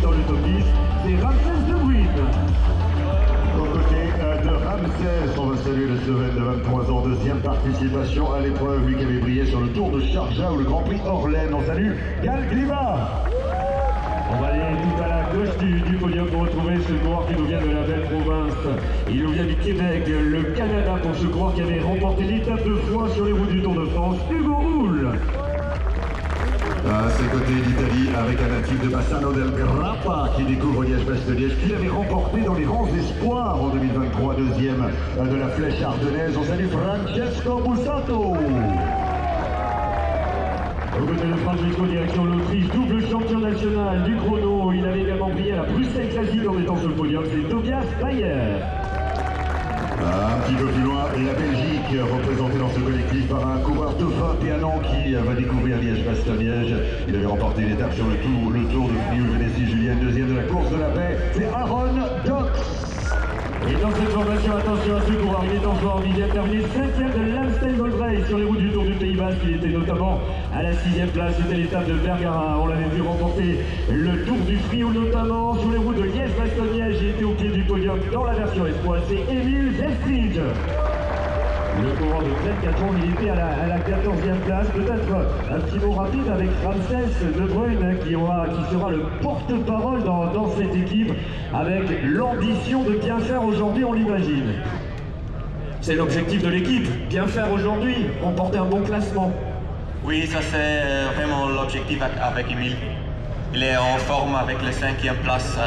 dans le top 10, c'est Ramsès De Bruyne. Aux côtés de Ramsès, on va saluer le Slovène de 23 ans, deuxième participation à l'épreuve, lui qui avait brillé sur le Tour de Sharjah ou le Grand Prix Orlen. On salue Gal Gliva. On va aller tout à la gauche du podium pour retrouver ce coureur qui nous vient de la belle province. Il nous vient du Québec, le Canada, pour ce coureur qui avait remporté l'étape de fois sur les routes du Tour de France, Hugo Hull. À ses côtés d'Italie, avec un natif de Bassano del Grappa qui découvre Liège-Bastogne-Liège, qu'il avait remporté dans les rangs espoirs en 2023, deuxième de la flèche ardennaise. On salue Francesco Bussato. Au côté de Francesco, direction l'Autriche, double champion national du chrono. Il avait également brillé à la Bruxelles Classique en étant sur le podium, c'est Tobias Bayer. Un petit peu plus loin, la Belgique, représentée dans ce collectif par un coureur de 21 ans qui va découvrir Liège-Bastogne-Liège. Il avait remporté l'étape sur le Tour de Fribourg-Vénétie-Julienne, deuxième de la course de la paix, c'est Aaron Dox. Et dans cette formation, attention à ce coureur, il est en forme, il vient terminer 5e de l'Amstel Gold Race sur les routes du Tour du Pays Basque. Il était notamment à la 6e place, c'était l'étape de Bergara. On l'avait vu remporter le Tour du Frioul notamment sur les routes de Liège-Bastogne-Liège. Il était au pied du podium dans la version espoir, c'est Emile Vestige. Le coureur de 24 ans, il était à la 14e place. Peut-être un petit mot rapide avec Ramsès De Bruyne qui sera le porte-parole dans cette équipe avec l'ambition de bien faire aujourd'hui, on l'imagine. C'est l'objectif de l'équipe, bien faire aujourd'hui, remporter un bon classement. Oui, ça c'est vraiment l'objectif avec Emile. Il est en forme avec la 5e place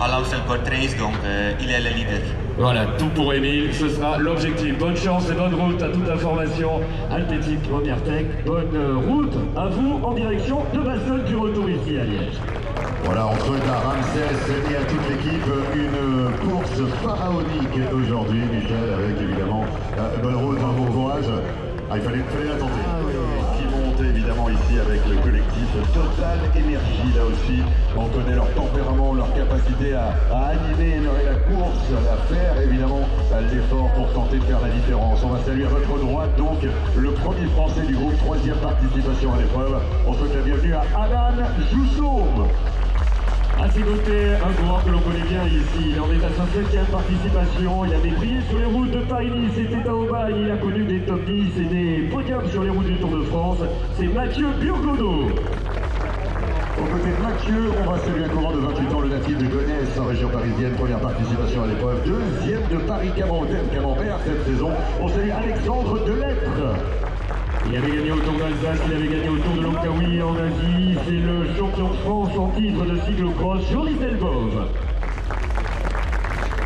à l'Amstel Gold Race, donc il est le leader. Voilà, tout pour Emile, ce sera l'objectif. Bonne chance et bonne route à toute la formation Alpétique Première Tech. Bonne route à vous en direction de Bastogne du retour ici à Liège. Voilà, on souhaite à Ramsès et à toute l'équipe une course pharaonique aujourd'hui, Michel, avec évidemment bonne route, un bon courage. Il fallait la tenter. Qui monte évidemment ici avec le collectif Total Énergie, là aussi. On connaît leur tempérament, leur capacité à animer la course, à faire évidemment l'effort pour tenter de faire la différence. On va saluer à votre droite donc le premier français du groupe, troisième participation à l'épreuve. On souhaite la bienvenue à Alan Joussoum. À ses côtés, un coureur que l'on connaît bien ici. Il en est à sa 7e participation. Il avait brillé sur les routes de Paris-Nice. C'était à Aubagne. Il a connu des top 10 et des podiums sur les routes du Tour de France. C'est Mathieu Burgodeau. Aux côtés de Mathieu, on va saluer un coureur de 28 ans, le natif de Gonesse, en région parisienne. Première participation à l'épreuve. Deuxième de Paris-Camembert cette saison. On salue Alexandre Delettre. Il avait gagné au Tour d'Alsace, il avait gagné au Tour de Lonkawi en Asie. C'est le champion de France en titre de cyclocross, Joris Delbove.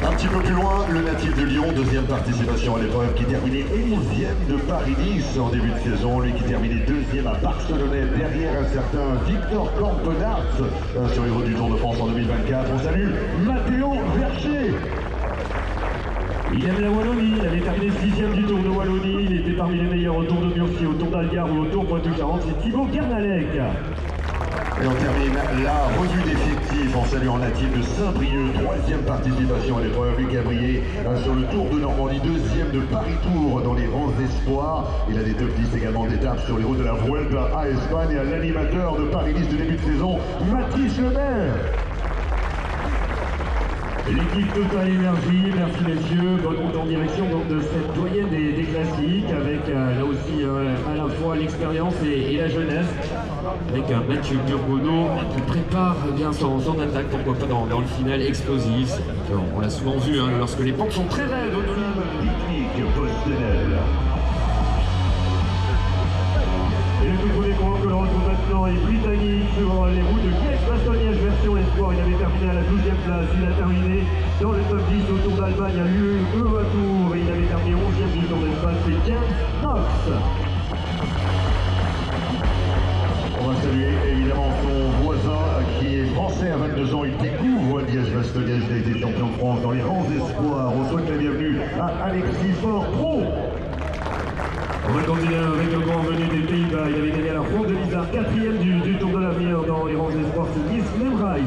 Un petit peu plus loin, le natif de Lyon, deuxième participation à l'épreuve, qui terminait 11e de Paris-Nice en début de saison. Lui qui terminait deuxième à Barcelone, derrière un certain Victor Campenart sur les routes du Tour de France en 2024. On salue Matteo Verger. Il aime la Wallonie, il avait terminé 6e du Tour de Wallonie, il était parmi les meilleurs au Tour de Murcie, au Tour d'Algarve ou au Tour Poitou-Charentes, c'est Thibaut Guernalec. Et on termine la revue d'effectifs en saluant natif de Saint-Brieuc, troisième participation à l'épreuve, Luc Gabriel sur le Tour de Normandie, deuxième de Paris-Tour dans les rangs espoirs. Il a des top 10 également d'étapes sur les routes de la Vuelta à Espagne et à l'animateur de Paris-Nice de début de saison, Mathis Lebert. L'équipe Total Énergie, merci messieurs, bonne route en direction donc, de cette doyenne des classiques avec là aussi à la fois l'expérience et la jeunesse avec un Mathieu Burgodeau qui prépare bien son attaque, pourquoi pas dans le final explosif. On l'a souvent vu lorsque les pentes sont très raides. Et le tout premier courant que l'on retrouve maintenant est britannique sur les routes de Liège-Bastogne-Liège version espoir. Il avait terminé à la 12e place. Il a terminé dans le top 10 au Tour d'Albagne à l'UE à Tours. Et il avait terminé 11e du Tour d'Espagne. C'est James Knox. On va saluer évidemment son voisin qui est français à 22 ans. Il découvre Liège-Bastogne-Liège. Il a été champion de France dans les rangs espoirs. On souhaite la bienvenue à Alexis Faure Pro. On va continuer avec le grand venu des Pays-Bas. Il avait gagné à la Ronde de l'Isard, 4e du Tour de l'Avenir dans les rangs espoirs. C'est Guy Lemreis.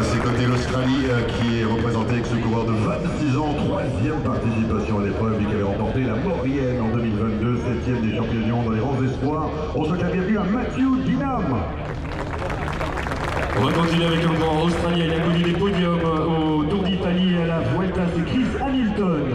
C'est côté l'Australie qui est représenté avec ce coureur de 26 ans, troisième participation à l'épreuve, lui qui avait remporté la Maurienne en 2022, 7e des championnats dans les rangs espoirs. On souhaite la bienvenue à Matthew Dinham. On va continuer avec un grand Australien. Il a connu des podiums au Tour d'Italie et à la Vuelta, c'est Chris Hamilton.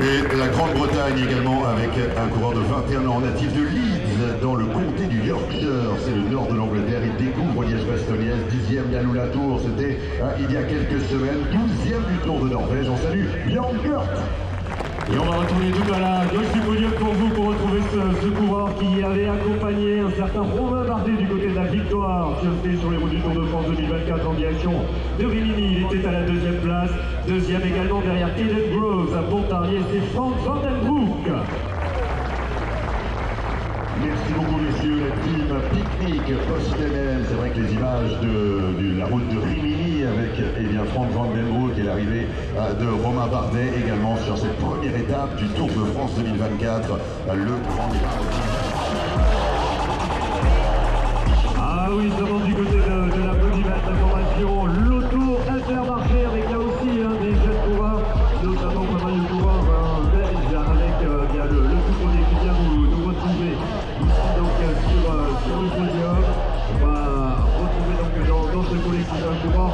Et la Grande-Bretagne également avec un coureur de 21 ans natif de Leeds dans le comté du Yorkshire, c'est le nord de l'Angleterre. Il découvre Liège-Bastogne-Liège, 10e Yannou Latour, c'était il y a quelques semaines, 12e du Tour de Norvège. On salue Björn Kurt. Et on va retourner tout à la gauche du podium pour vous pour retrouver ce coureur qui avait accompagné un certain Romain Bardet du côté de la victoire sur les routes du Tour de France 2024 en direction de Rimini. Il était à la deuxième place, deuxième également derrière Eden Groves à Pontarlier, c'est Frank Van Den Broek. Merci beaucoup messieurs, la team pique-nique post-ML. C'est vrai que les images de la route de Rimini avec Frank Van Den Broek et l'arrivée de Romain Bardet également sur cette première étape du Tour de France 2024, le grand départ. Ah oui, seulement du côté de la Podimate, la formation Lotto Intermarché avec là aussi des jeunes coureurs, notamment pas mal de coureurs belges avec le Foucault qui vient nous retrouver ici donc sur le podium. On va retrouver donc dans ce collectif un coureur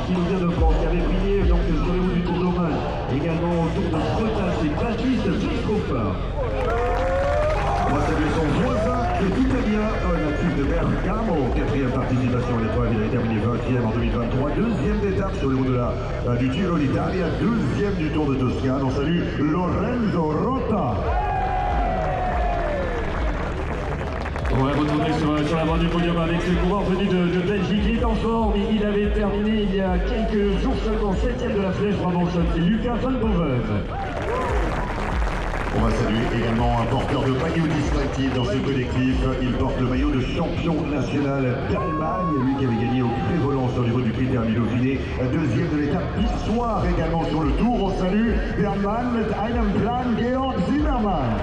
qui nous vient de France, qui avait brillé donc sur les routes du Tour d'Oman, également au Tour de Bretagne, c'est Baptiste Giscofer. On va saluer son voisin qui est italien, natif de Bergamo. Quatrième participation à l'épreuve, il a terminé 20e en 2023. Deuxième d'étape sur les routes du Giro d'Italia. Deuxième du Tour de Toscane. On salue Lorenzo Rota. On va retourner sur la voie du podium avec ce coureur venu de Belgique. Il est en forme, il avait terminé il y a quelques jours seulement 7e de la flèche Brabançonne, c'est Lucas Van Boven. On va saluer également un porteur de maillot distinctif dans ce collectif. Il porte le maillot de champion national d'Allemagne, lui qui avait gagné au Prévolant sur le niveau du critère du Dauphiné. Deuxième de l'étape d'histoire également sur le Tour. On salue der Mann mit einem Plan, Georg Zimmermann.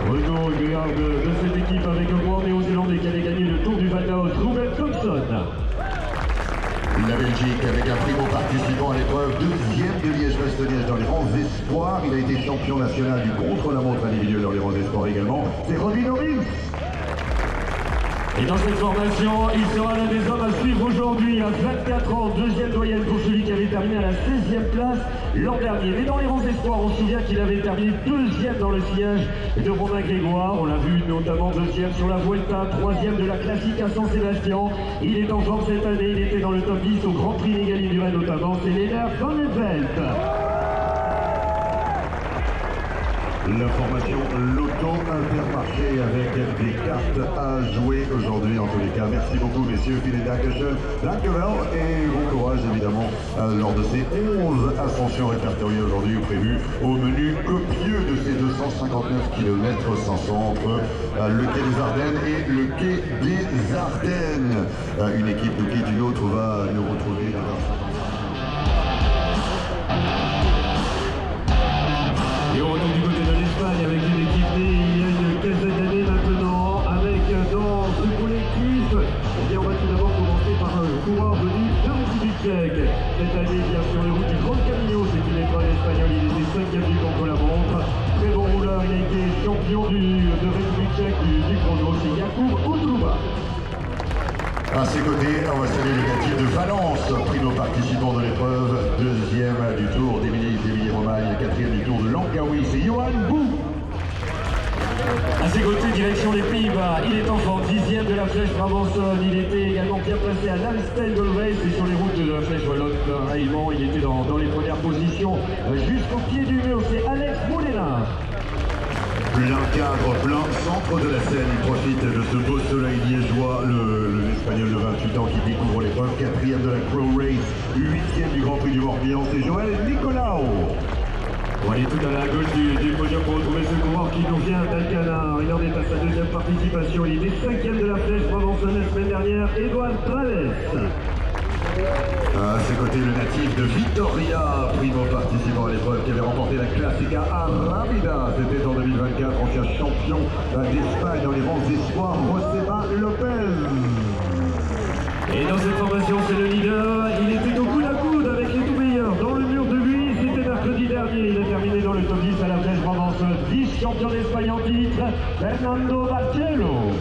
Retour de cette équipe avec un coureur néo-zélandais qui avait gagné le Tour du Val d'Aoste, Ruben Thompson. La Belgique avec un primo participant à l'épreuve, deuxième de Liège-Bastogne-Liège dans les rangs espoirs. Il a été champion national du contre-la-montre individuel dans les rangs espoirs également. C'est Robin Owens. Et dans cette formation, il sera l'un des hommes à suivre aujourd'hui, à 24 ans, deuxième doyenne pour celui qui avait terminé à la 16e place l'an dernier. Mais dans les rangs espoirs, on se souvient qu'il avait terminé deuxième dans le sillage de Romain Grégoire. On l'a vu notamment deuxième sur la Vuelta, troisième de la Classique à San-Sébastien. Il est en forme cette année, il était dans le top 10 au Grand Prix Négali-Duret notamment. C'est Lennart Van Evelt. La formation Lotto Intermarché avec des cartes à jouer aujourd'hui en tous les cas. Merci beaucoup messieurs, vielen Dankeschön, Dankjewel et bon courage évidemment lors de ces 11 ascensions répertoriées aujourd'hui ou prévues au menu copieux de ces 259 km 500 entre le quai des Ardennes et le quai des Ardennes. Une équipe nous quitte, une autre va nous retrouver. Et on retourne du côté de l'Espagne avec une équipe née il y a une quinzaine d'années maintenant, avec dans ce collectif, on va tout d'abord commencer par un coureur venu de République tchèque. Cette année, bien sur les routes du Grand Camino, c'est une épreuve espagnole, il était 5e du contre-la-montre. Très bon rouleur, il a été champion de République tchèque du chrono, c'est Jakub Udruba. À ses côtés, on va saluer le natif de Valence, primo participant de l'épreuve, deuxième du Tour d'Émilie-Romagne, quatrième du Tour de Langkawi, c'est Johan Bou. À ses côtés, direction les Pays-Bas, il est en forme, 10e de la flèche Brabançonne. Il était également bien placé à l'Amstel Gold Race et sur les routes de la flèche wallonne, pareillement, il était dans les premières positions jusqu'au pied du mur, c'est Alex Moulina. Plein cadre, plein centre de la scène, il profite de ce beau soleil liégeois, l'Espagnol de 28 ans qui découvre l'épreuve, quatrième de la Crow Race, huitième du Grand Prix du Morbihan, c'est Joël Nicolau. On va aller tout à la gauche du podium pour retrouver ce coureur qui nous vient d'Alcanar. Il en est à sa deuxième participation, il était 5e de la flèche Brabançonne la semaine dernière, Edouard Traves. À ses côtés, le natif de Vitoria, primo participant à l'épreuve qui avait remporté la Classica Arrábida. C'était en 2024, ancien champion d'Espagne dans les rangs espoirs, Joseba Lopez. Et dans cette formation, c'est le leader. Il était au coude à coude avec les tout meilleurs. Dans le mur de lui, c'était mercredi dernier. Il a terminé dans le top 10 à la flèche Brabançonne. Vice-champion d'Espagne en titre, Fernando Barcelo.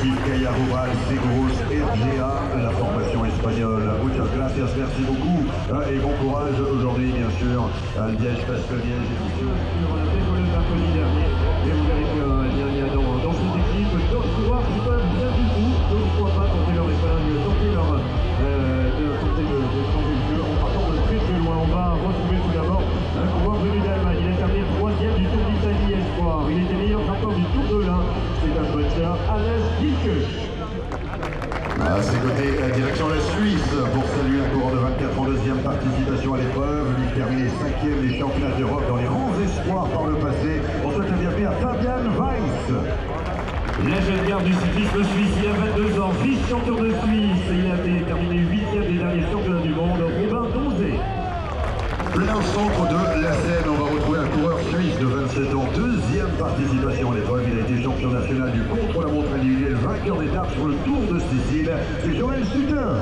collectif Caja Rural Seguros RGA, la formation espagnole. Muchas gracias, merci beaucoup et bon courage aujourd'hui, bien sûr, à Liège-Bastogne-Liège édition. On a fait le mercredi dernier et vous verrez qu'il y a dans cette équipe d'autres coureurs qui peuvent bien du tout, pourquoi pas tenter leur épingle, tenter de changer le jeu en partant de très très loin. On va retrouver tout d'abord un coureur venu d'Allemagne. Il a terminé 3e du Tour d'Italie Espoir. Il était meilleur rapport du Tour de l'Ain. C'est un Deutscher, Hannes Dieckes. À ses côtés, direction la Suisse pour saluer un coureur de 24 ans, deuxième participation à l'épreuve. Il terminé 5e des championnats d'Europe dans les grands espoirs par le passé. On souhaite la bienvenue à Fabian Weiss. La jeune garde du cyclisme suisse, il a 22 ans, vice-champion de Suisse. Il a terminé 8e des derniers championnats du monde, Robin Donzé. Plein centre de la Seine, on va retrouver un coureur suisse de 27 ans, deuxième participation à l'épreuve. Il a été champion national du contre-la-montre individuel, vainqueur d'étape sur le Tour de Sicile. C'est Joël Sutter.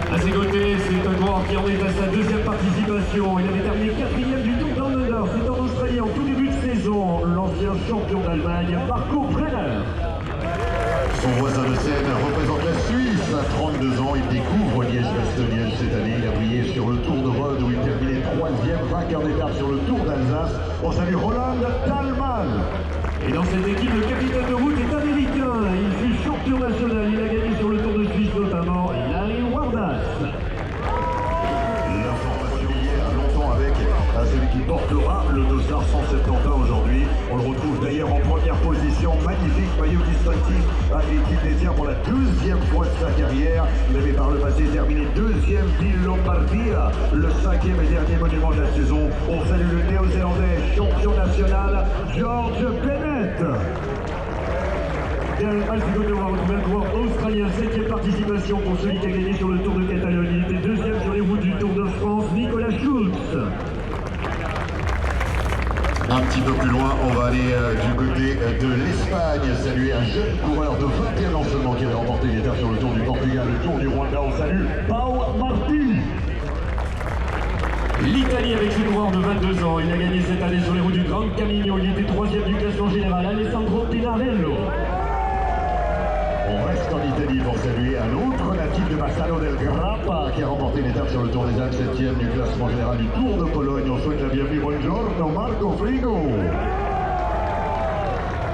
À ses côtés, c'est un coureur qui en est à sa deuxième participation. Il avait terminé 4e du Tour d'En Under. C'est en Australie en tout début de saison. L'ancien champion d'Allemagne, Marco Brenner. Son voisin de Seine représente la Suisse. À 32 ans, il découvre Liège-Bastogne-Liège cette année. Il a brillé sur le Tour de Rhodes où il terminait 3e, vainqueur d'étape sur le Tour d'Alsace. On salue Roland Thalmann. Et dans cette équipe, le capitaine de route est américain. Il fut champion national. Il a gagné sur le Tour de Suisse notamment. Larry Wardas. L'information hier longtemps avec celui qui portera le dossard 171 aujourd'hui. On le retrouve d'ailleurs en première position. Magnifique maillot distinctif à l'équipe laitière pour la deuxième fois de sa carrière. Il avait par le passé terminé deuxième d'Il Lombardia, le 5e et dernier monument de la saison. On salue le néo-zélandais champion national, George Bennett. Et à ses côtés, on va retrouver un coureur australien, 7e participation pour celui qui a gagné sur le Tour de Catalogne. Il était 2e sur les routes du Tour de France, Nicolas Schultz. Un petit peu plus loin, on va aller du côté de l'Espagne, saluer un jeune coureur de 21 ans seulement qui avait remporté une étape sur le Tour du Portugal, le Tour du Rwanda. On salue Pau Marti. L'Italie avec ses coureurs de 22 ans. Il a gagné cette année sur les routes du Gran Camino. Il était 3e du classement général, Alessandro Pinarello. On reste en Italie pour saluer un autre natif de Bassano del Grappa qui a remporté une étape sur le Tour des Alpes, 7e du classement général du Tour de Pologne. On souhaite la bienvenue. Buongiorno Marco Frigo.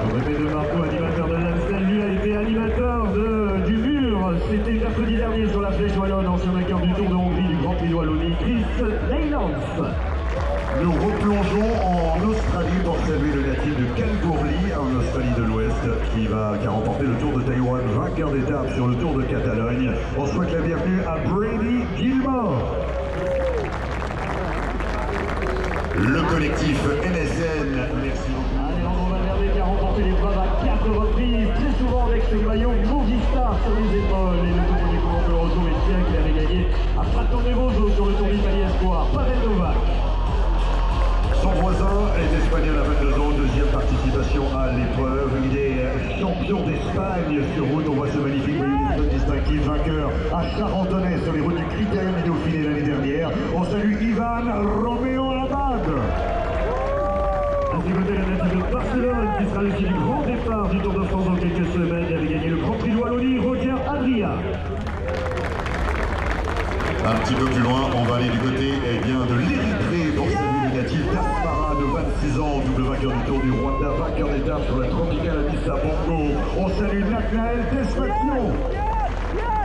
On répète de Marco, animateur de l'Amstel. Lui a été animateur du mur. C'était mercredi dernier sur la Flèche Wallonne, ancien vainqueur du Tour de Hongrie, du Grand Prix de Wallonie, Chris Neylands. Nous replongeons en Australie pour saluer le natif de Kalgoorlie, en Australie de l'Ouest, qui a remporté le Tour de Taïwan, vainqueur d'étape sur le Tour de Catalogne. On souhaite la bienvenue à Brady Gilmore. Le collectif NSN, merci beaucoup. Alejandro Valverde qui a remporté l'épreuve à 4 reprises, très souvent avec ce maillot Movistar sur les épaules. Et le Tour du courant de retour est bien qu'il avait gagné à Prato Nevoso sur le Tour d'Italie Espoir. Pavel Novak. Son voisin est espagnol à 22 ans, deuxième participation à l'épreuve. Il est champion d'Espagne sur route. On voit ce magnifique maillot distinctif, vainqueur à Charentonnet sur les routes du Critérium du Dauphiné l'année dernière. On salue Ivan Romeo Abad. À ses côtés, le natif de Barcelone qui sera aussi du grand départ du Tour de France dans quelques semaines. Il avait gagné le Grand Prix de Wallonie, Roger Adria. Un petit peu plus loin, on va aller du côté de l'Érythrée pour saluer le natif d'Asmara de 26 ans, double vainqueur du Tour du Rwanda, vainqueur d'étape sur la Tropicale Addis Abongo. On salue Nathanael Tesfatio.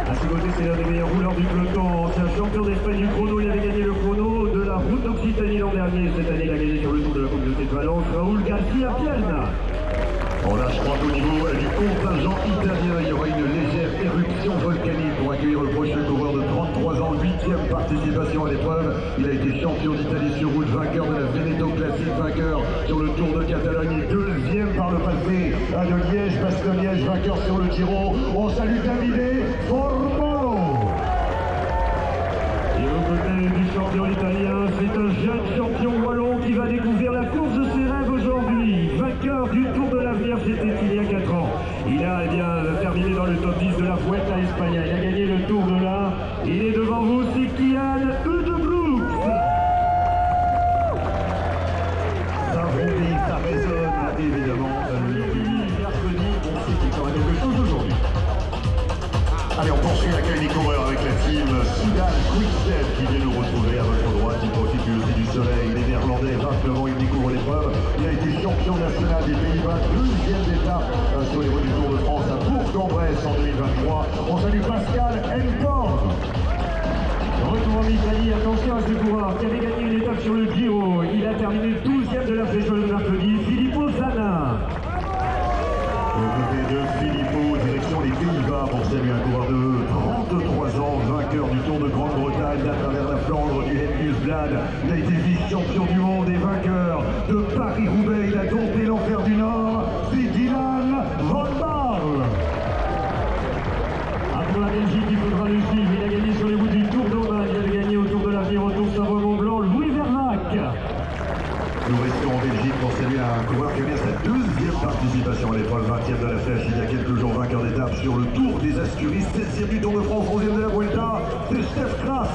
À ses côtés, c'est l'un des meilleurs rouleurs du peloton. C'est un champion d'Espagne du chrono. Il avait gagné le chrono de la route d'Occitanie l'an dernier. Cette année, il a gagné sur le Tour de la communauté de Valence. Raoul Garcia Piana. Bon là, je crois qu'au niveau du contingent italien, il y aura une légère éruption volcanique pour accueillir le prochain coureur de 33 ans, 8e participation à l'épreuve. Il a été champion d'Italie sur route, vainqueur de la Veneto Classic, vainqueur sur le Tour de Catalogne, 2e par le passé de Liège-Bastogne-Liège, vainqueur sur le Giro. On salue Davide Formolo. Et aux côtés du champion italien, c'est un jeune champion wallon qui va découvrir la course de ses rêves aujourd'hui. Vainqueur du Tour de l'Avenir, c'était il y a 4 ans. Il a terminé dans le top 10 de la Vuelta Espagnole. Il a gagné le Tour de l'Ain. Il est devant vous, c'est Kian Udebrooks. Ça rebondit, ça résonne, évidemment. Mercredi, on sait qu'il y aura quelque chose poursuit l'accueil des coureurs avec la team Soudal Quickstep qui vient nous retrouver à votre droite. Il profite aussi du soleil. Les Néerlandais, 29 ans, il découvre l'épreuve. Il a été champion national des Pays-Bas, deuxième étape sur les routes du Tour de France à Bourg-en-Bresse en 2023. On salue Pascal Encorve. Retour en Italie, attention à ce coureur qui avait gagné une étape sur le Giro. Il a terminé 12e de la session de mercredi, Filippo Zana. Au côté de Filippo, direction les Pays-Bas pour saluer un coureur de 33 ans, vainqueur du Tour de Grande-Bretagne à travers la Flandre du Hemniusblad. Il a été vice-champion du monde et vainqueur de Paris-Roubaix. Il a dompté l'enfer du Nord. C'est Dylan Van Baarle. Après la Belgique, il faudra le suivre. Il a gagné sur les routes du Tour d'Oman. Il avait gagné au Tour de l'Avenir, au Tour Savoie-Mont-Blanc, Louis Vernac. Nous restons en Belgique pour saluer un coureur qui a bien sa deuxième participation à l'épreuve, 20e de la flèche. Il y a quelques jours, vainqueur d'étape sur le Tour des Asturies, 16e du Tour de France, 11e de la Vuelta. C'est Stef Kras.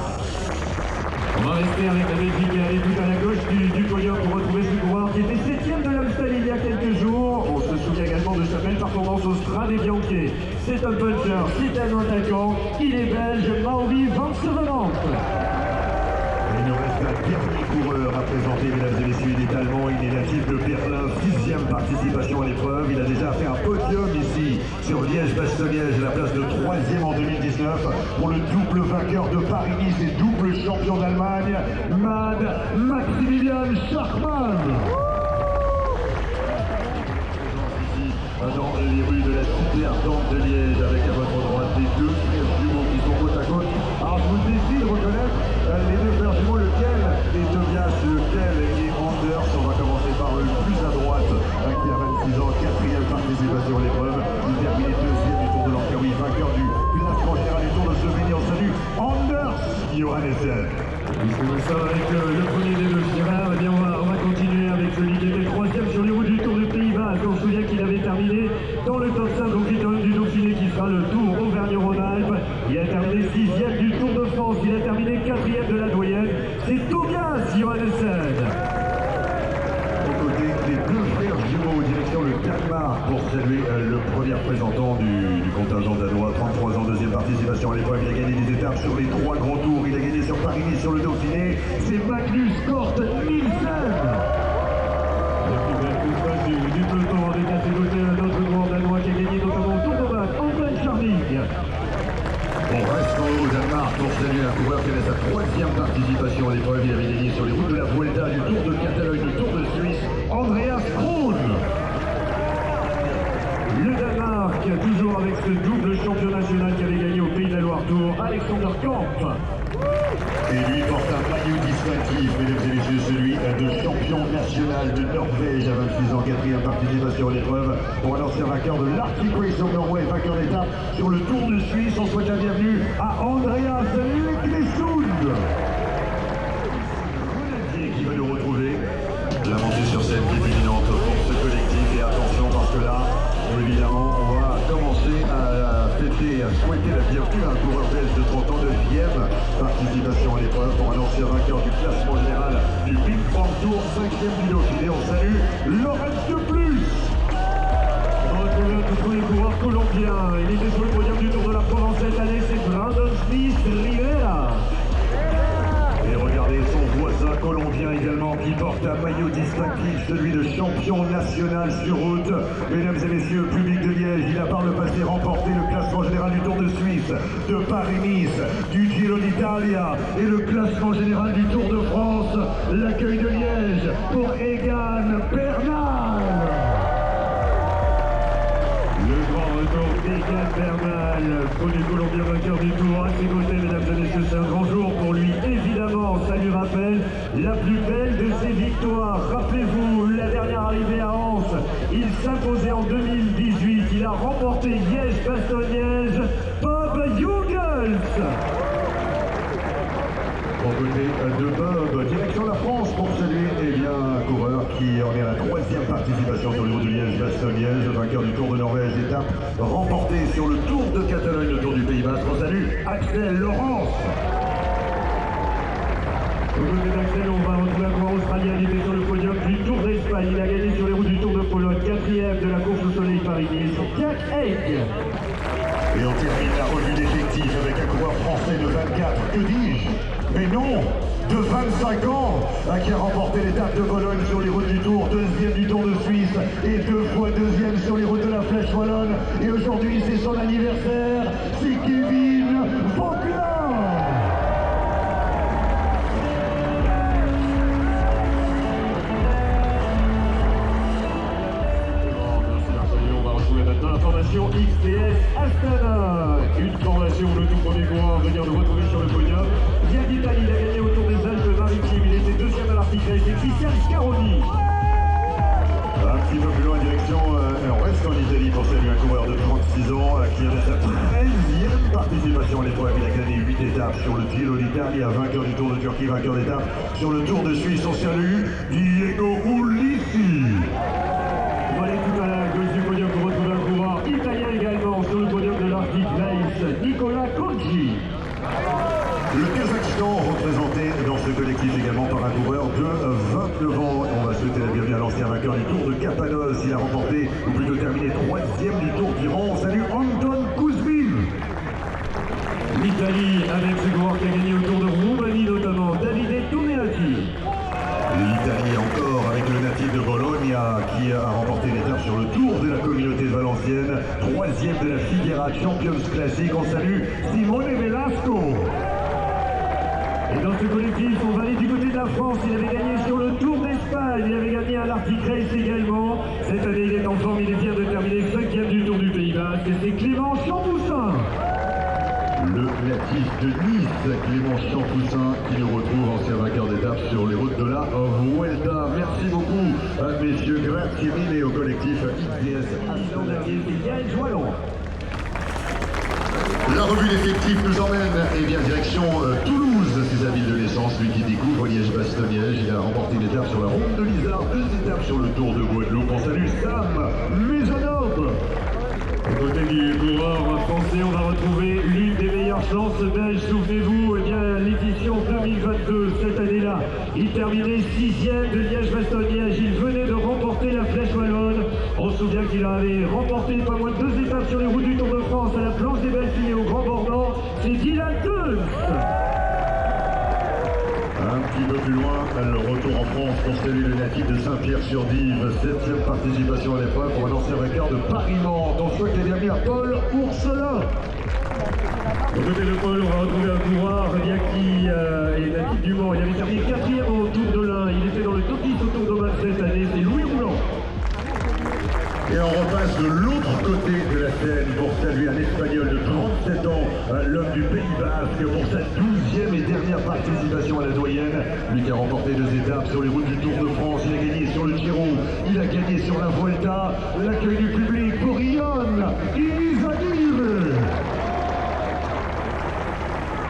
On va rester avec la Belgique et aller tout à la gauche du podium pour retrouver ce coureur qui était 7e de l'Amstel il y a quelques jours. On se souvient également de sa belle performance au Strade Bianche. C'est un puncher, c'est un attaquant. Il est belge, Mauri Van Sevenant. Il nous reste un dernier coureur à présenter, mesdames et messieurs, il est allemand, il est natif de Berlin, 6e participation à l'épreuve. Il a déjà fait un podium ici sur Liège-Bastogne-Liège, la place de 3e en 2019 pour le double vainqueur de Paris-Nice et double champion d'Allemagne, Maximilian Schachmann. Dans les rues de la cité ardente de Liège, avec à votre droite les deux frères jumeaux qui sont côte à côte. Alors je vous décide de reconnaître les deux frères jumeaux, lequel est Tobias, lequel est Anders. On va commencer par le plus à droite, qui a 26 ans, 4e participation à l'épreuve. Il termine 2e du Tour de l'Ancaoui, vainqueur du classement général du Tour de Slovénie. On salue Anders Johannessen. Puisque nous sommes avec le premier des deux Girard, eh bien on va continuer avec celui qui était 3e sur les routes du Tour du Pays-Bas. On se souvient qu'il avait terminé dans le top 5 au critérium du Dauphiné qui sera le Tour Auvergne-Rhône-Alpes. Il a terminé 6e du Tour de France, il a terminé 4e de la doyenne. C'est Tobias Johannessen. Aux côtés des deux frères jumeaux, direction le Danemark pour saluer le premier représentant du contingent danois, 33 ans, deuxième participation à l'épreuve. Il a gagné des étapes sur les 3 grands tours, il a gagné sur Paris-Nice, sur le Dauphiné. C'est Magnus Kort Nielsen. Le plus bel coup de passe du peloton en est à ses côtés notre grand danois qui a gagné notamment au Tour d'Oman, Antoine Charming. On reste au Danemark pour saluer un coureur qui avait sa 3e participation à l'épreuve. Il avait gagné sur les routes de la Vuelta, du Tour de Catalogne, du Tour de Suisse, Andreas Krohn. Le Danemark, toujours avec ce double champion national qui avait gagné au Pays de la Loire Tour, Alexander Kamp. Et lui porte un maillot distinctif, mesdames et messieurs, celui de champion national de Norvège à 26 ans, 4e participation à l'épreuve pour un ancien vainqueur de l'Arctic Race of Norway, vainqueur d'étape sur le Tour de Suisse. On souhaite la bienvenue à Andreas Leknesund. Qui va nous retrouver. La montée sur scène qui est imminente pour ce collectif. Et attention parce que là, évidemment, on va commencer à fêter, à souhaiter la bienvenue à un coureur belge de 30 ans, 9e participation à l'épreuve pour un ancien vainqueur du classement général du Big Bang Tour, 5e du Dauphiné. On salue Laurens de Plus. On va retrouver notre premier coureur colombien. Il était sur le podium du Tour de la Provence cette année, c'est Brandon Smith Rivera. Et regardez son voisin colombien également qui porte un maillot distinctif, celui de champion national sur route. Mesdames et messieurs, public de Liège, il a par le passé remporté le classement général du Tour de Suisse, de Paris-Nice, du Giro d'Italia et le classement général du Tour de France. L'accueil de Liège pour Egan Bernal. Le grand retour d'Egan Bernal, premier Colombien vainqueur du Tour. À ses côtés, mesdames et messieurs, c'est un grand jour pour lui. Évidemment, ça lui rappelle la plus belle de ses victoires. Rappelez-vous, la dernière arrivée à Anse, il s'imposait en 2018. Il a remporté Liège-Bastogne-Liège, Bob Jungels. Au côté de Bob, direction la France pour saluer un coureur qui en est à la 3e participation sur le Tour de Liège-Bastogne-Liège, vainqueur du Tour de Norvège, étape remportée sur le Tour de Catalogne, le Tour du Pays Basque. On salue Axel Laurence. Au côté d'Axel, on va retrouver un coureur australien. Il était sur le podium du Tour d'Espagne. Il a gagné sur les routes du Tour de Pologne, 4e de la course au soleil Paris-Nice, Jack Haig. Et on termine la revue d'effectifs que dis-je? Mais non, de 25 ans, qui a remporté l'étape de Bologne sur les routes du Tour, deuxième du Tour de Suisse et 2 fois deuxième sur les routes de la Flèche Wallonne. Et aujourd'hui, c'est son anniversaire, c'est Kevin Vauquelin. Formation XTS Astana, une formation où le tout premier coureur venir de retrouver sur le podium. Via d'Italie, il a gagné au Tour des Alpes-Maritimes, il était deuxième à l'Arctic-Race, c'est Christian Scaroni. Un petit peu plus loin en direction, on reste en Italie pour saluer un coureur de 36 ans qui a sa 13e participation à l'épreuve. Il a gagné 8 étapes sur le Giro d'Italie, vainqueur du Tour de Turquie, vainqueur d'étape sur le Tour de Suisse. On salue Diego Ulissi. Voilà tout à la gauche du podium pour retrouver un coureur italien également sur le podium de l'Arctic Race, Nicolas Congi. Le Kazakhstan représenté dans ce collectif également par un coureur de 29 ans. On va souhaiter la bienvenue à l'ancien vainqueur du Tour de Cappadoce. Il a remporté, ou plutôt terminé 3e du Tour d'Iran. On salue Anton Kuzmin. L'Italie avec ce coureur qui a gagné au Tour de Roumanie notamment, Davide Toneati. L'Italie encore avec le natif de Bologna qui a remporté l'étape sur le Tour de la communauté de Valenciennes, 3e de la Figueira Champions Classic. On salue Simone Velasco. Et dans ce collectif, on va aller du côté de la France. Il avait gagné sur le Tour d'Espagne, il avait gagné à l'Arctic Race également. Cette année, il est en forme, il est fier de terminer 5e du Tour du Pays Basque. Et c'est Clément Champoussin. Le natif de Nice, Clément Champoussin, qui nous retrouve ancien vainqueur d'étape sur les routes de la Vuelta. Merci beaucoup, messieurs, grazie mille au collectif XDS. La revue d'effectifs nous emmène direction Toulouse, c'est sa ville de naissance, lui qui découvre Liège-Bastogne-Liège. Il a remporté une étape sur la Ronde de l'Isard, 2 étapes sur le Tour de Guadeloupe. On salue Sam Maisonneuve. Au côté du coureur français, on va retrouver l'une des meilleures chances belges. Souvenez-vous, l'édition 2022, cette année-là, il terminait 6e de Liège-Bastogne-Liège. Il venait de remporter la Flèche Wallonne. On se souvient qu'il avait remporté pas moins de 2 étapes sur les routes du Tour de France à la planche des Belles-Filles et au Grand Bornand. C'est Dylan Teuns. Un petit peu plus loin, le retour en France pour saluer le natif de Saint-Pierre-sur-Dive, 7e participation à l'épreuve pour un ancien vainqueur de Paris-Mantes. On souhaite les bienvenus à Paul Ourselin. Au côté de Paul, on va retrouver un coureur qui est natif du Mans. Il avait terminé 4e au Tour de l'Ain. Il était dans le top 10 au Tour d'Oman cette année. C'est Louis Roulant. Et on repasse de l'autre côté de la scène pour saluer un Espagnol de 37 ans, l'homme du Pays Basque, pour sa 12e et dernière participation à la doyenne. Lui qui a remporté 2 étapes sur les routes du Tour de France. Il a gagné sur le Giro, il a gagné sur la Vuelta. L'accueil du public pour Ion Izaguirre.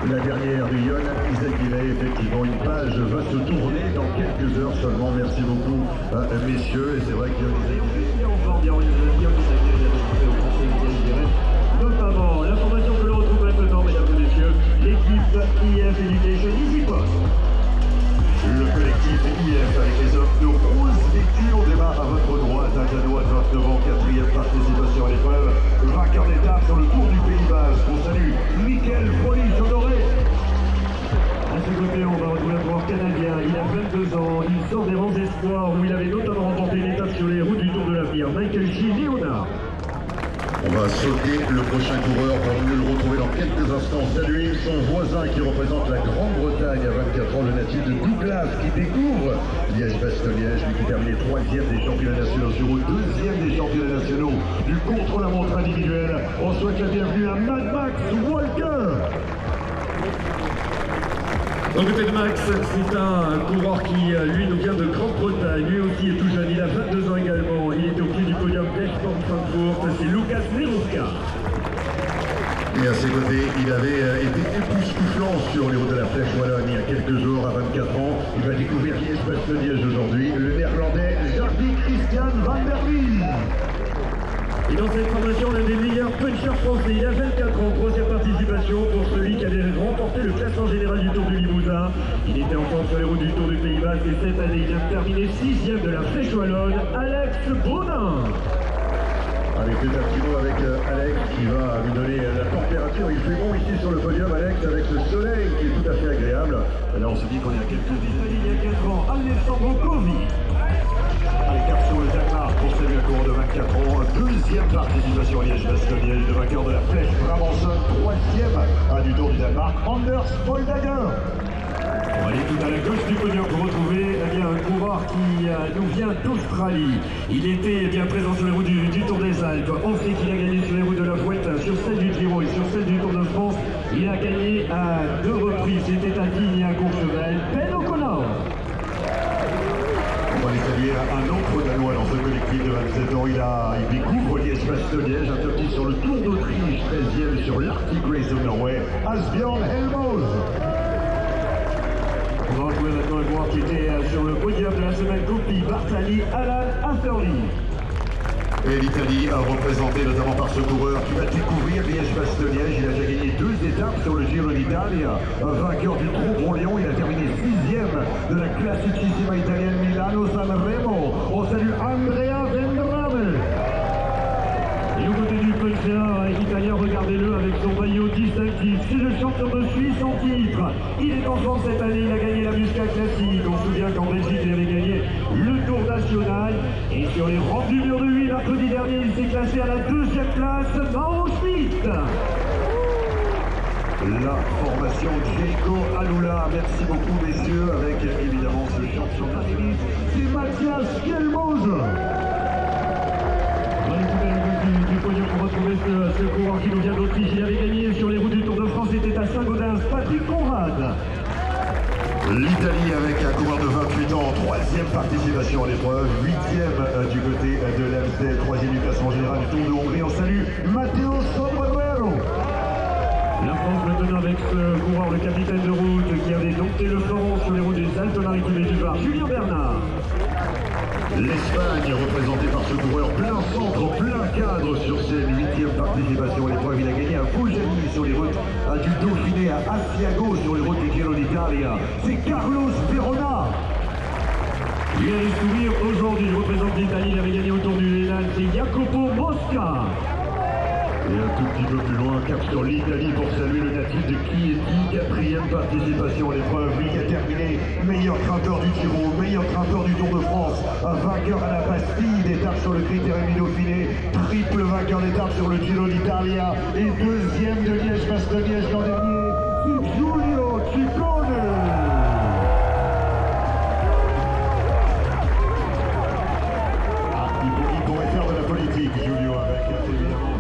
La dernière du Ion Izaguirre, effectivement, une page va se tourner dans quelques heures seulement. Merci beaucoup, messieurs. Et c'est vrai que notamment la formation que l'on retrouve maintenant, mesdames et messieurs, l'équipe IF Education Easy Post. Le collectif IF avec les hommes de rose vécu, on démarre à votre droite, un cadeau à 29 ans, 4e participation à l'épreuve, vainqueur d'étape sur le Tour du Pays Basque. On salue Michael Frolis-Honoré. À ses côtés, on va retrouver un coureur canadien. Il a 22 ans, il sort des rangs espoirs où il avait notamment remporté une étape sur les routes du Tour de l'avenir. Michael J. Léonard. On va sauter le prochain coureur pour mieux le retrouver dans quelques instants. Saluer son voisin qui représente la Grande-Bretagne à 24 ans, le natif de Douglas, qui découvre Liège-Bastogne-Liège, lui qui termine 3e des championnats nationaux sur route, 2e des championnats nationaux du contre-la-montre individuel. On souhaite la bienvenue à Mad Max Walker. Au côté de Max, c'est un coureur qui, lui, nous vient de Grande-Bretagne. Lui aussi est tout jeune, il a 22 ans également. Il est au pied du podium d'Esport Francfort. C'est Lucas Neruska. Et à ses côtés, il avait été époustouflant sur les routes de la Flèche Wallonne il y a quelques jours, à 24 ans. Il va découvrir Liège-Bastogne-Liège aujourd'hui. Le néerlandais Jardy Christian van der Wiel. Et dans cette formation, l'un des meilleurs punchers français. Il a 24 ans, 3e participation pour celui qui avait remporté le classement général du Tour du Limousin. Il était encore sur les routes du Tour du Pays Basque et cette année, il a terminé 6e de la Flèche Wallonne, Alex Bonin. Allez, c'est un petit mot avec Alex qui va nous donner la température. Il fait bon ici sur le podium, Alex, avec ce soleil qui est tout Alessandro Covi. Allez, cap sur le Danemark pour saluer un coureur de 24 ans. Deuxième participation à Liège-Bastogne-Liège, le vainqueur de la flèche Brabanson. Troisième du Tour du Danemark, Anders Foldager. On va aller tout à la gauche du podium pour retrouver un coureur qui nous vient d'Australie. Il était bien présent sur les routes du Tour des Alpes. On sait qu'il a gagné sur les routes de la Vuelta, sur celle du Giro et sur celle du Tour de France. Il a gagné à 2 reprises. C'était à Digne et à Courchevel. Ben O'Connor. On va aller saluer un autre Danois dans ce collectif de 27 ans. Il découvre Liège-Bastogne-Liège, un petit sur le Tour d'Autriche, 13e sur l'Arctic Race of Norway, Asbjørn Helmos. On va retrouver maintenant un coureur qui était sur le podium de la semaine Coupe, Bartali Alan Afterly. Et l'Italie a représenté notamment par ce coureur qui va découvrir Liège-Bastogne-Liège. Il a déjà gagné 2 étapes sur le Giro d'Italia. Vainqueur du Trou-Lyon, il a terminé 6e de la Classicissima italienne Milano-San Remo. On salue Andrea Vendrame. Et au côté du puncher italien, regardez-le avec son maillot distinctif. C'est le champion de Suisse en titre. Il est en forme cette année, il a gagné la Muscat Classique. On se souvient qu'en Belgique, il avait gagné le Tour National. Et sur les rampes du mur de 8, mercredi dernier, il s'est classé à la 2e place, Mauro Schmidt. La formation Diego Alula, merci beaucoup messieurs, avec évidemment ce champion d'Afrique, c'est Mathias Kelmose. On va aller tout à la gauche du podium pour retrouver ce coureur qui nous vient d'Autriche. Il avait gagné sur les routes du Tour de France, c'était à Saint-Gaudens, Patrick Conrad. L'Italie avec un coureur de 28 ans, 3e participation à l'épreuve, 8e du côté de l'Amstel, 3e du classement général du Tour de Hongrie. On salue Matteo Sobrero. La France maintenant avec ce coureur, le capitaine de route qui avait dompté le fleuron sur les routes des Alpes-Maritimes et du Var, Julien Bernard. L'Espagne représentée par ce coureur plein centre, plein cadre sur ses 8e participation à l'épreuve. Il a gagné à Fugeni sur les routes du Dauphiné, à Asiago sur les routes du Giro d'Italia. C'est Carlos Verona. Il a le sourire aujourd'hui, il représente l'Italie, il avait gagné au Tour du Lénan, c'est Jacopo Mosca. Et un tout petit peu plus loin, cap sur l'Italie pour saluer le natif de Chieti, 4e participation à l'épreuve, lui qui a terminé meilleur grimpeur du Giro, meilleur grimpeur du Tour de France, un vainqueur à la Bastille d'étape sur le Critérium du Dauphiné, triple vainqueur d'étape sur le Giro d'Italia et 2e de Liège-Bastogne-Liège l'an dernier, c'est Giulio Ciccone. Il pourrait faire de la politique, Giulio, avec évidemment.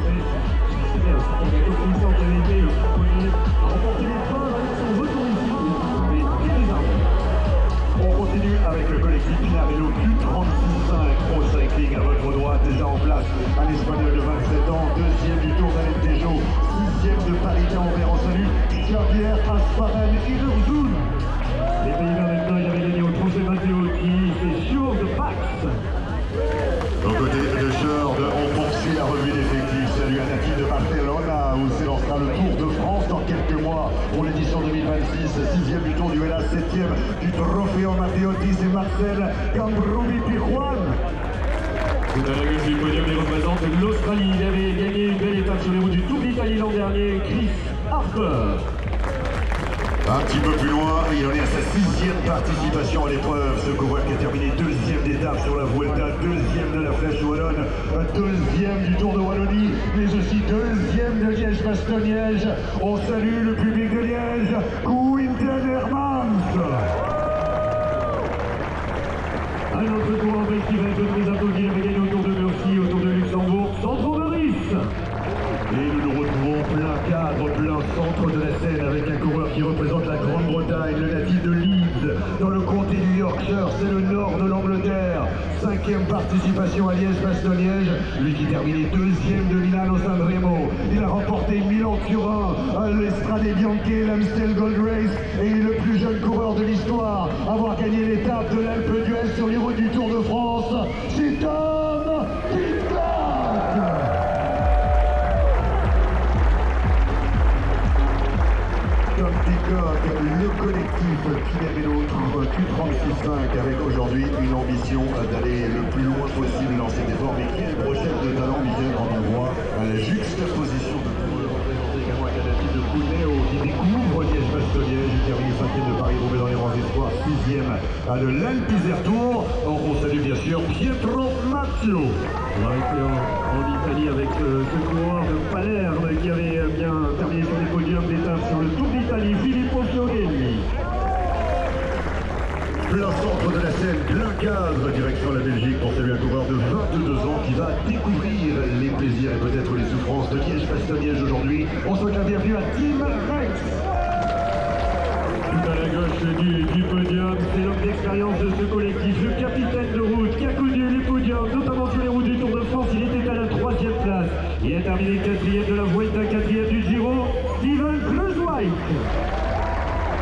On continue avec le collectif Pinarello Q36.5 Pro Cycling à votre droite, déjà en place un Espagnol de 27 ans, 2e du Tour d'Alentejo, 6e de Paris-Anvers. On salue Javier Asparan Iderzoun. Les Pays-Bas maintenant, il avait gagné au Trophée Matteotti, c'est Sjoerd de Pax. Aux côtés de Sjoerd, on poursuit la revue d'effectifs. Salut un natif de Barcelona où s'élancera le Tour de France dans quelques mois pour l'édition 2026. 6e du Tour du Vélas, 7e du Trofeo Matteotti, c'est Marcel Cambrubi Pijuan. Tout à la gauche du podium, il représente l'Australie. Il avait gagné une belle étape sur les routes du Tour d'Italie l'an dernier, Chris Harper. Un petit peu plus loin, il en est à sa 6e participation à l'épreuve. Ce coureur qui a terminé 2e d'étape sur la Vuelta, 2e de la Flèche Wallonne, 2e du Tour de Wallonie, mais aussi 2e de Liège-Bastogne-Liège. On salue le public de Liège, Quinten Hermans. Un autre coureur belge qui va être très applaudi, il avait gagné au Tour de Murcie, au Tour de Luxembourg, Sandro Meurice. Et nous nous retrouvons plein cadre, plein centre de la scène avec un coureur qui représente la Grande-Bretagne, le natif de Leeds, dans le comté du Yorkshire, c'est le nord de l'Angleterre. 5e participation à Liège-Bastogne-Liège, lui qui terminait 2e de Milano-San Remo. Il a remporté Milan-Turin, l'Estrade Bianche, l'Amstel Gold Race, et il est le plus jeune coureur de l'histoire à avoir gagné l'étape de l'Alpe d'Huez sur les routes du Tour de France. C'est Tom Pitcock. Tom Pitcock, le collectif Pinarello Q36.5 avec aujourd'hui une ambition d'aller le plus loin possible dans cet effort. Mais quelle brochette de talent, Michel, quand on voit la juxtaposition de tout représenter également un natif de Cuneo qui découvre Liège-Bastogne-Liège, qui termine 5e de Paris-Roubaix dans les rangs espoirs, 6e de l'Alpe Tour. On salue bien sûr Pietro Mazzio. On va rester en Italie avec ce coureur de Palerme qui avait bien terminé sur les podiums d'étape sur le Tour d'Italie, Filippo Fiorelli. Plein centre de la Seine, plein cadre, direction la Belgique pour saluer un coureur de 22 ans qui va découvrir les plaisirs et peut-être les souffrances de Liège-Bastogne-Liège aujourd'hui. On souhaite la bienvenue à Tim Rex. Tout à la gauche du podium, c'est l'homme d'expérience de ce collectif, le capitaine de route qui a connu les podiums, notamment sur les routes du Tour de France. Il était à la 3e place. Il a terminé 4e de la Vuelta, 4e du Giro, Steven Kruijswijk.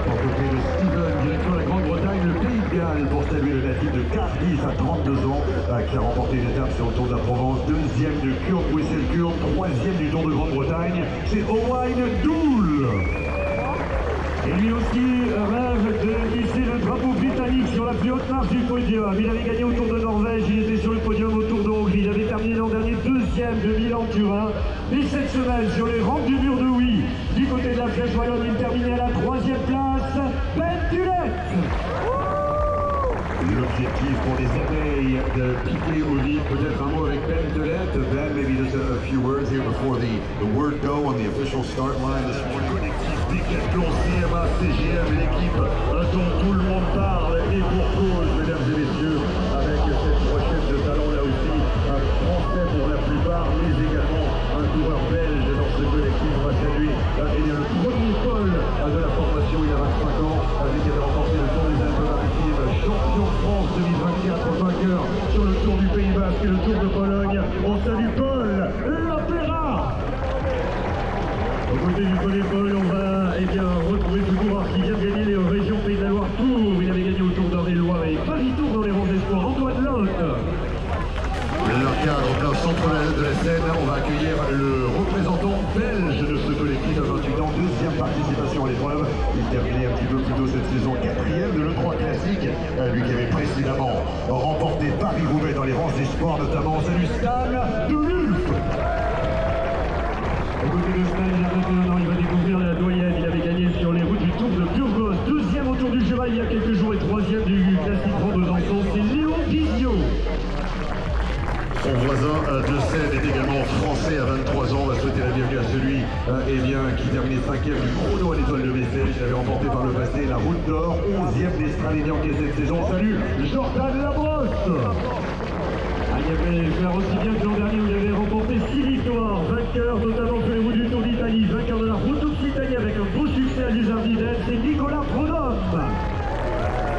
Pour côté de Steven, direction la Grande-Bretagne, le Pays de Galles, pour saluer le natif de Cardiff à 32 ans, qui a remporté une étape sur le Tour de la Provence, 2e de Kurk-Bruxelles-Kurk, 3e du Tour de Grande-Bretagne, c'est Owain Doull. Et lui aussi rêve de hisser le drapeau britannique sur la plus haute marche du podium. Il avait gagné au Tour de Norvège, il était sur le podium au Tour de Hongrie. Il avait terminé l'an dernier 2e de Milan-Turin. Et cette semaine, sur les rampes du mur de Huy, du côté de la Flèche Wallonne, il terminait à la 3e place. Ben Tullet. L'objectif pour les abeilles de piquer au lit, peut-être un mot avec Ben Tullet. Ben, maybe just a few words here before the word go on the official start line this morning. Collectif Décathlon CMA CGM, l'équipe dont tout le monde parle et pour cause, mesdames et messieurs, avec cette brochette de talent là aussi, un français pour la plupart, mais également un coureur belge dans ce collectif. On va saluer le premier Paul de la formation, il a 25 ans, qui avait remporté le Tour des Alpes-Maritimes, champion de France 2024, vainqueur sur le Tour du Pays Basque et le Tour de Pologne. On salue Paul Lapera. Au côté du collet Paul, on va retrouver ce coureur qui vient de gagner les régions Pays de la Loire Tour. Il avait gagné au Tour d'Eure-et-Loire et Paris Tour dans les rangs d'espoir. Antoine Lotte. Leur cadre en plein centre de la Seine, on va accueillir le représentant belge de ce collectif à 28 ans, 2e participation à l'épreuve. Il terminait un petit peu plus tôt cette saison, 4e de l'E3 classique, lui qui avait précédemment remporté Paris-Roubaix dans les rangs des sports, notamment. Salut Stan Delulf. Au côté de Stan, il a 21 ans, il va découvrir la doyenne. Il avait gagné sur les routes du Tour de Burgos, 2e au Tour du Jura il y a quelques jours et 3e du classique Grand Besançon. C'est Léon Vizio. Son voisin de Seine est également français à 23 ans. On va souhaiter la bienvenue à celui qui terminait 5e du chrono à l'Étoile de Bessèges. Il avait remporté par le passé la Route d'Or, 11e d'Estrade Bianchi cette saison. Salut Jordan Labrosse. Il avait fait aussi bien que l'an dernier où il avait remporté 6 victoires, vainqueur notamment sur les routes du Tour d'Italie, vainqueur de la Route d'Occitanie avec un beau succès à Luzardinette, c'est Nicolas Prodhomme.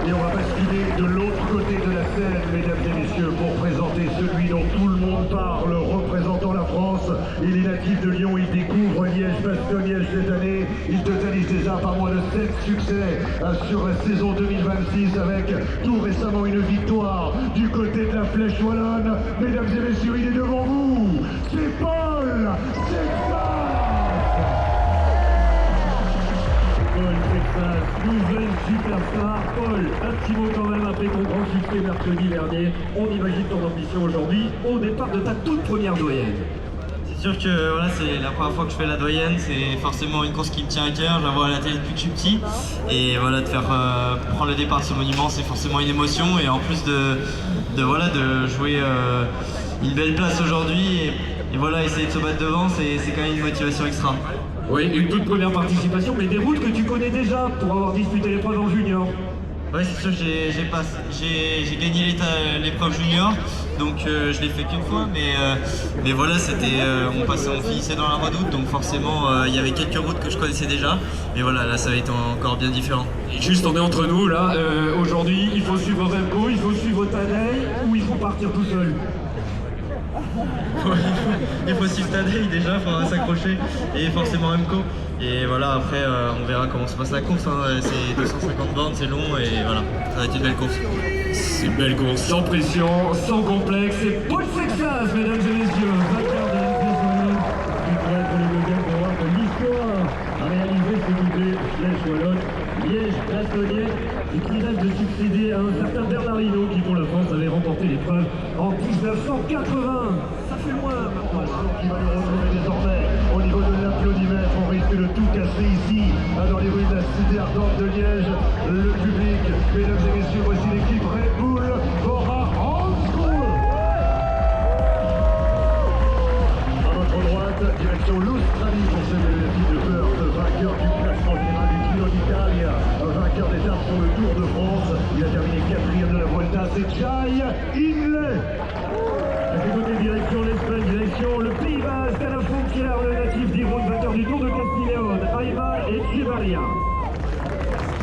Et on va basculer de l'autre côté de la Seine, mesdames et messieurs, pour présenter celui dont tout le monde parle, représentant la France. Il est natif de Lyon, il découvre Liège-Bastogne-Liège cette année. Il totalise déjà pas moins de 7 succès sur la saison 2026 avec tout récemment une victoire du côté de la Flèche Wallonne. Mesdames et messieurs, il est devant vous. C'est Paul Sexas. Paul Sexas, nouvelle superstar. Paul, un petit mot quand même après ton grand succès mercredi dernier. On imagine ton ambition aujourd'hui au départ de ta toute première doyenne. C'est sûr que voilà, c'est la première fois que je fais la doyenne, c'est forcément une course qui me tient à cœur, je la vois à la télé depuis que je suis petit. Et voilà, de faire prendre le départ de ce monument, c'est forcément une émotion. Et en plus de jouer une belle place aujourd'hui et voilà, essayer de se battre devant, c'est quand même une motivation extra. Oui, une toute première participation, mais des routes que tu connais déjà pour avoir disputé l'épreuve en junior. Oui, c'est sûr, j'ai gagné l'épreuve junior, donc je l'ai fait qu'une fois, mais voilà, on finissait dans la redoute, donc forcément il y avait quelques routes que je connaissais déjà, mais voilà, là ça va être encore bien différent. Et juste, on est entre nous là, aujourd'hui, il faut suivre Remco, il faut suivre Tadej, ou il faut partir tout seul. Il faut suivre Tadej déjà, il faudra s'accrocher, et forcément Remco. Et voilà, après on verra comment se passe la course, hein. C'est 250 bornes, c'est long et voilà, ça va être une belle course. C'est une belle course, sans pression, sans complexe, c'est Paul Sexas, mesdames et messieurs, vainqueur de la Flèche Wallonne, qui pourrait être le deuxième coureur de l'histoire à réaliser ce doublé Flèche Wallonne, Liège-Bastogne-Liège, et qui rêve de succéder à un certain Bernard Hinault qui pour la France avait remporté l'épreuve en 1980. Ça fait loin maintenant. Qui va le retrouver désormais au niveau de l'applaudimètre. On risque de tout casser ici, dans les rues de la cité ardente de Liège. Le public, mesdames et messieurs, voici les Jai Hindley. À ses côtés, direction l'Espagne, direction le Pays Basque, à la frontière, le natif d'Irun, vainqueur du Tour de Castille-Léon, Ayma Echevarria.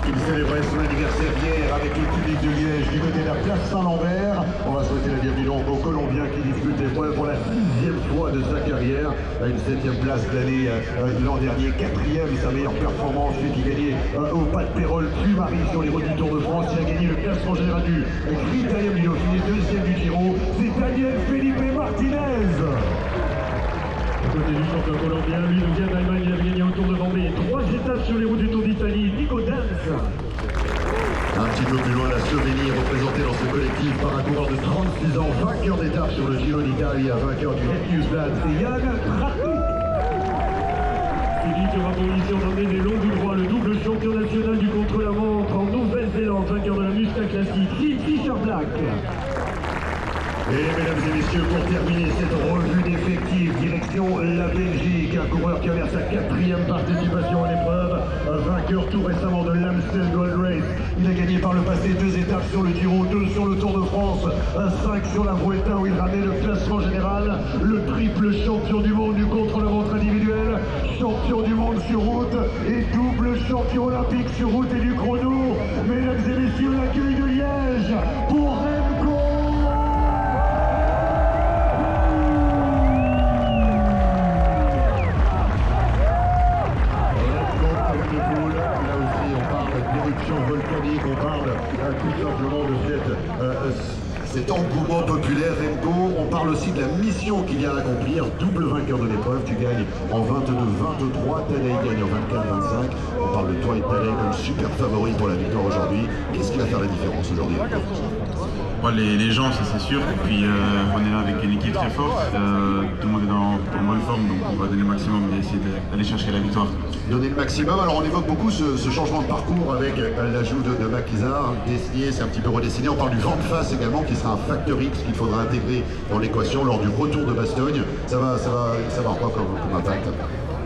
Il célébrait son anniversaire hier avec le public de Liège du côté de la place Saint-Lambert. On va souhaiter la bienvenue donc au Colombien qui dispute l'épreuve pour la 6e fois de sa carrière. À une 7e place l'année l'an dernier, 4e, sa meilleure performance, celui qui gagnait au Pas de Pérol, puis Marie sur les routes du Tour de France. Il a gagné le classement général du Critérium du Dauphiné, 2e du Giro. C'est Daniel Felipe Martinez. Côté du champion colombien, lui nous vient d'Allemagne, il a gagné au Tour de Vendée, 3 étapes sur les routes du Tour d'Italie, Nico Dance. Un petit peu plus loin, la Slovénie représenté dans ce collectif par un coureur de 36 ans, vainqueur d'étape sur le Giro d'Italie, vainqueur du Het Nieuwsblad, c'est Jan Tratnik. Celui qui aura pour mission d'emmener des longs bouts droits, le double champion national du contre-la-montre en Nouvelle-Zélande, vainqueur de la Musca Classique, Tim Fischer-Black. Et mesdames et messieurs, pour terminer cette revue d'effectifs, direction la Belgique, un coureur qui avait sa 4e participation à l'épreuve, vainqueur tout récemment de l'Amstel Gold Race. Il a gagné par le passé 2 étapes sur le Giro, 2 sur le Tour de France, 5 sur la Vuelta où il ramenait le classement général, le triple champion du monde du contre-la-montre individuel, champion du monde sur route et double champion olympique sur route et du chrono. Mesdames et messieurs, l'accueil de Liège pour Remco. Volcanique, on parle tout simplement de cet engouement populaire. Remco, on parle aussi de la mission qu'il vient accomplir, double vainqueur de l'épreuve, tu gagnes en 22-23, Tadej gagne en 24-25, on parle de toi et Tadej comme super favori pour la victoire aujourd'hui. Qu'est-ce qui va faire la différence aujourd'hui? Les gens, ça c'est sûr, et puis on est là avec une équipe très forte, tout le monde est en bonne forme, donc on va donner le maximum et essayer d'aller chercher la victoire. Donner le maximum, alors on évoque beaucoup ce changement de parcours avec l'ajout de Maquisard, dessiné, c'est un petit peu redessiné, on parle du vent de face également qui sera un facteur X qu'il faudra intégrer dans l'équation lors du retour de Bastogne. Ça va avoir quoi comme impact?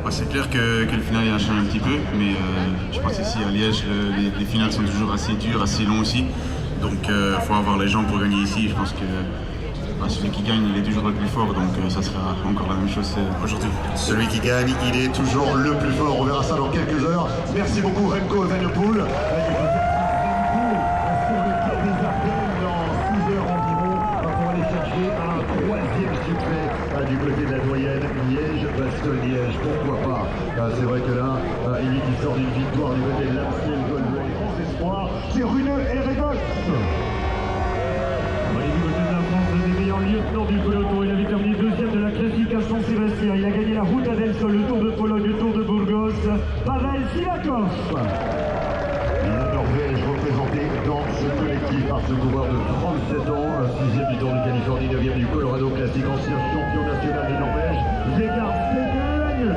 C'est clair que le final il a changé un petit peu, mais je pense ici à Liège, les finales sont toujours assez dures, assez longs aussi. Donc il faut avoir les gens pour gagner ici. Je pense que celui qui gagne, il est toujours le plus fort. Donc ça sera encore la même chose aujourd'hui. Celui qui gagne, il est toujours le plus fort. On verra ça dans quelques heures. Merci beaucoup Remco Evenepoel. Sur le quai des Ardennes dans 6 heures environ pour aller chercher un 3e succès du côté de la doyenne. Liège, pourquoi pas. C'est vrai que là, il qui sort d'une victoire du côté de l'Amstel Gold Race sans espoir, c'est Rune Herregost. Du côté de la France, l'un des meilleurs lieutenants du peloton, il avait terminé 2e de la classique à San Sébastien. Il a gagné la Ruta del Sol, le Tour de Pologne, le Tour de Burgos, Pavel Sivakov. La Norvège représentée dans ce collectif par ce coureur de 37 ans, 6e du Tour de Californie, 9e du Colorado Classic, ancien champion national de Norvège, Vegard Stegen.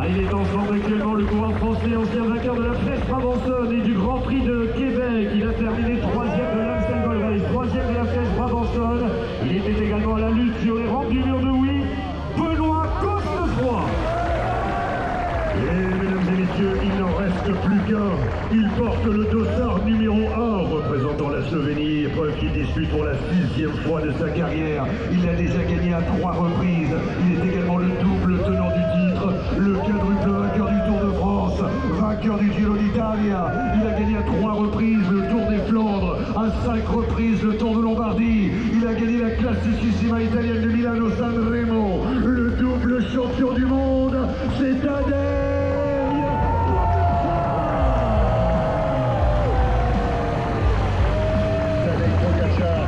Il est en forme actuellement, le coureur français, ancien vainqueur de la Flèche Brabançonne et du Grand Prix de Québec. Il a terminé 3e de l'Amstel Gold Race, 3e de la Flèche Brabançonne. Il était également à la lutte sur les rampes du mur de Huy, Benoît Cosnefroy. Et mesdames et messieurs, il n'en reste plus qu'un. Il porte le dossard numéro 1 représentant la Slovénie, épreuve qu'il dispute pour la 6e fois de sa carrière. Il a déjà gagné à 3 reprises. Il est également le double tenant du titre, le quadruple vainqueur du Tour de France, vainqueur du Giro d'Italia. Il a gagné à 3 reprises le Tour des Flandres, à 5 reprises le Tour de Lombardie. Il a gagné la Classicissima italienne de Milano-San Remo. Le double champion du monde, c'est Tadej.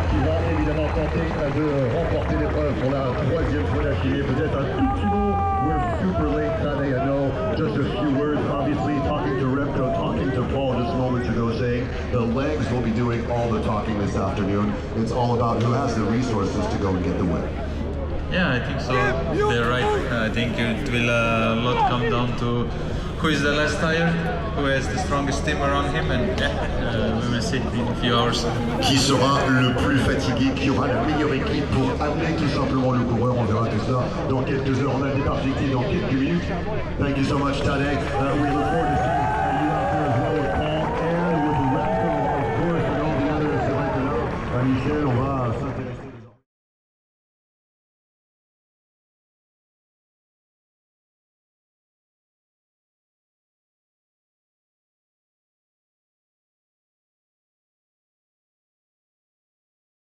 Qui va évidemment tenter de remporter l'épreuve pour la 3e fois d'affilée. Peut-être un tout petit mot. We're super late, Tadej. I know. Just a few words. Obviously, talking to Remco, talking to Paul just moments ago, saying the legs will be doing all the talking this afternoon. It's all about who has the resources to go and get the win. Yeah, I think so. They're right. I think it will a lot come down to who is the last tired, who has the strongest team around him, and we will see in a few hours. Qui sera le plus fatigué, qui aura la meilleure équipe pour amener tout simplement le coureur. On verra tout ça dans quelques heures. On a des départ fictif dans quelques minutes. Thank you so much, Tadej. We look forward to